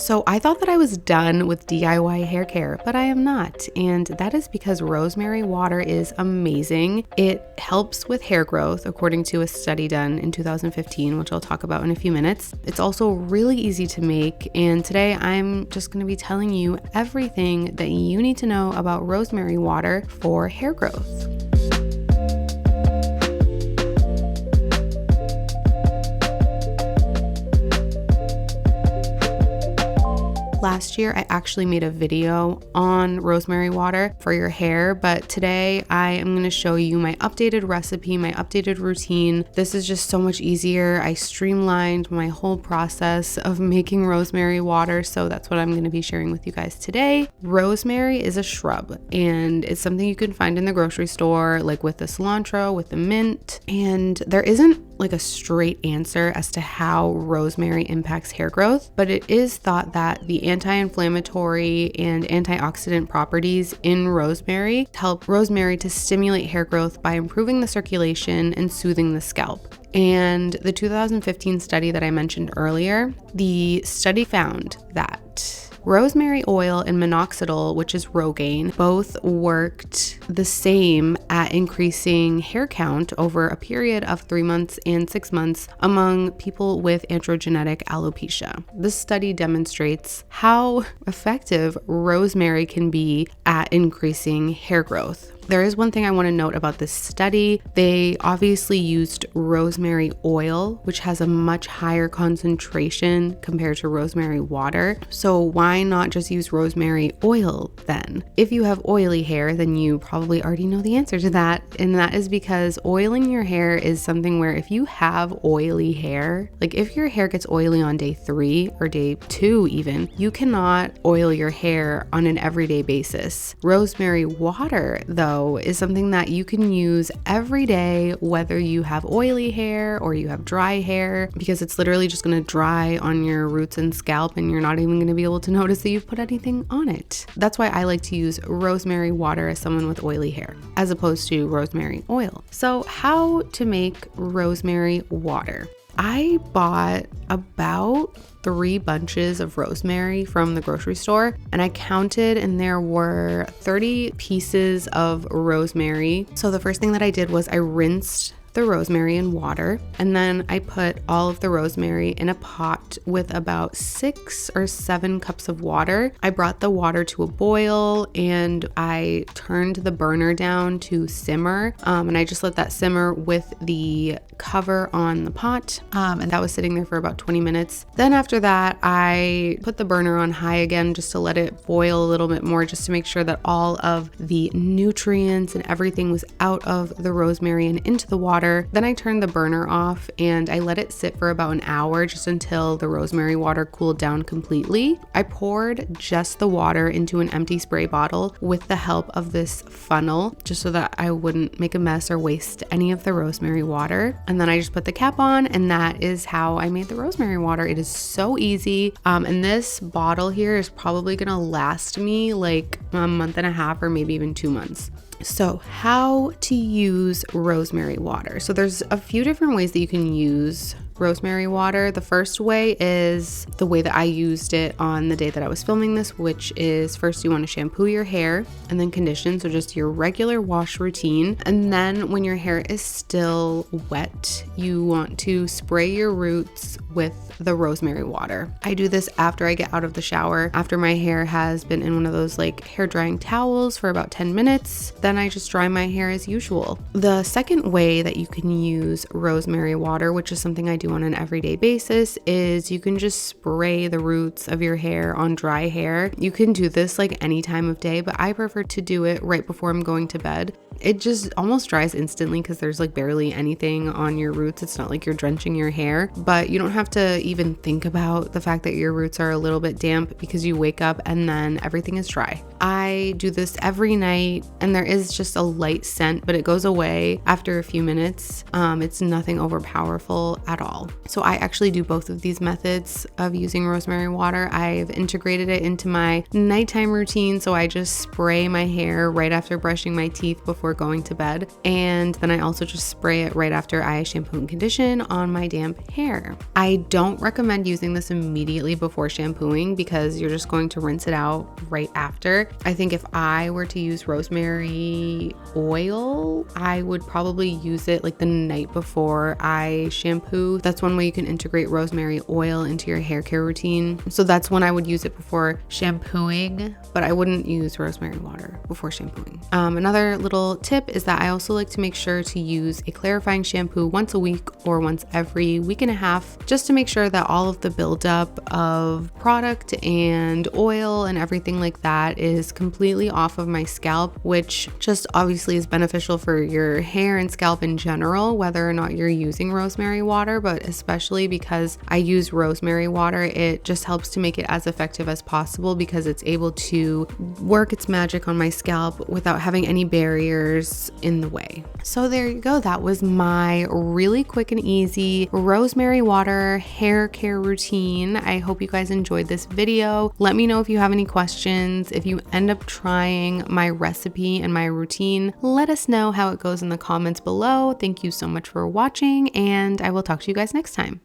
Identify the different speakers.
Speaker 1: So I thought that I was done with DIY hair care, but I am not. And that is because rosemary water is amazing. It helps with hair growth, according to a study done in 2015, which I'll talk about in a few minutes. It's also really easy to make. And today I'm just going to be telling you everything that you need to know about rosemary water for hair growth. Last year, I actually made a video on rosemary water for your hair, but today I am going to show you my updated recipe, my updated routine. This is just so much easier. I streamlined my whole process of making rosemary water, so that's what I'm going to be sharing with you guys today. Rosemary is a shrub, and it's something you can find in the grocery store, like with the cilantro, with the mint, and there isn't like a straight answer as to how rosemary impacts hair growth, but it is thought that the anti-inflammatory and antioxidant properties in rosemary help rosemary to stimulate hair growth by improving the circulation and soothing the scalp. And the 2015 study that I mentioned earlier, the study found that rosemary oil and minoxidil, which is Rogaine, both worked the same at increasing hair count over a period of 3 months and 6 months among people with androgenetic alopecia. This study demonstrates how effective rosemary can be at increasing hair growth. There is one thing I want to note about this study. They obviously used rosemary oil, which has a much higher concentration compared to rosemary water. So why not just use rosemary oil then? If you have oily hair, then you probably already know the answer to that. And that is because oiling your hair is something where if you have oily hair, like if your hair gets oily on day 3 or day 2 even, you cannot oil your hair on an everyday basis. Rosemary water, though, is something that you can use every day, whether you have oily hair or you have dry hair, because it's literally just going to dry on your roots and scalp and you're not even going to be able to notice that you've put anything on it. That's why I like to use rosemary water as someone with oily hair, as opposed to rosemary oil. So how to make rosemary water? I bought about 3 bunches of rosemary from the grocery store, and I counted and there were 30 pieces of rosemary. So the first thing that I did was I rinsed the rosemary in water, and then I put all of the rosemary in a pot with about 6 or 7 cups of water. I brought the water to a boil and I turned the burner down to simmer, and I just let that simmer with the cover on the pot, and that was sitting there for about 20 minutes. Then after that, I put the burner on high again just to let it boil a little bit more, just to make sure that all of the nutrients and everything was out of the rosemary and into the water. Then I turned the burner off and I let it sit for about an hour, just until the rosemary water cooled down completely. I poured just the water into an empty spray bottle with the help of this funnel, just so that I wouldn't make a mess or waste any of the rosemary water. And then I just put the cap on, and that is how I made the rosemary water. It is so easy. And this bottle here is probably gonna last me like a month and a half or maybe even 2 months. So how to use rosemary water. So there's a few different ways that you can use rosemary water. The first way is the way that I used it on the day that I was filming this, which is first you want to shampoo your hair and then condition, so just your regular wash routine. And then when your hair is still wet, you want to spray your roots with the rosemary water. I do this after I get out of the shower, after my hair has been in one of those like hair drying towels for about 10 minutes. Then I just dry my hair as usual. The second way that you can use rosemary water, which is something I do on an everyday basis, is you can just spray the roots of your hair on dry hair. You can do this like any time of day, but I prefer to do it right before I'm going to bed. It just almost dries instantly because there's like barely anything on your roots. It's not like you're drenching your hair, but you don't have to even think about the fact that your roots are a little bit damp because you wake up and then everything is dry. I do this every night and there is just a light scent, but it goes away after a few minutes. It's nothing overpowerful at all. all. So I actually do both of these methods of using rosemary water. I've integrated it into my nighttime routine, so I just spray my hair right after brushing my teeth before going to bed, and then I also just spray it right after I shampoo and condition on my damp hair. I don't recommend using this immediately before shampooing because you're just going to rinse it out right after. I think if I were to use rosemary oil, I would probably use it like the night before I shampoo. That's one way you can integrate rosemary oil into your hair care routine. So that's when I would use it before shampooing, but I wouldn't use rosemary water before shampooing. Another little tip is that I also like to make sure to use a clarifying shampoo once a week or once every week and a half, just to make sure that all of the buildup of product and oil and everything like that is completely off of my scalp, which just obviously is beneficial for your hair and scalp in general, whether or not you're using rosemary water, but especially because I use rosemary water, it just helps to make it as effective as possible because it's able to work its magic on my scalp without having any barriers in the way. So there you go. That was my really quick and easy rosemary water hair care routine. I hope you guys enjoyed this video. Let me know if you have any questions. If you end up trying my recipe and my routine, let us know how it goes in the comments below. Thank you so much for watching, and I will talk to you guys next time.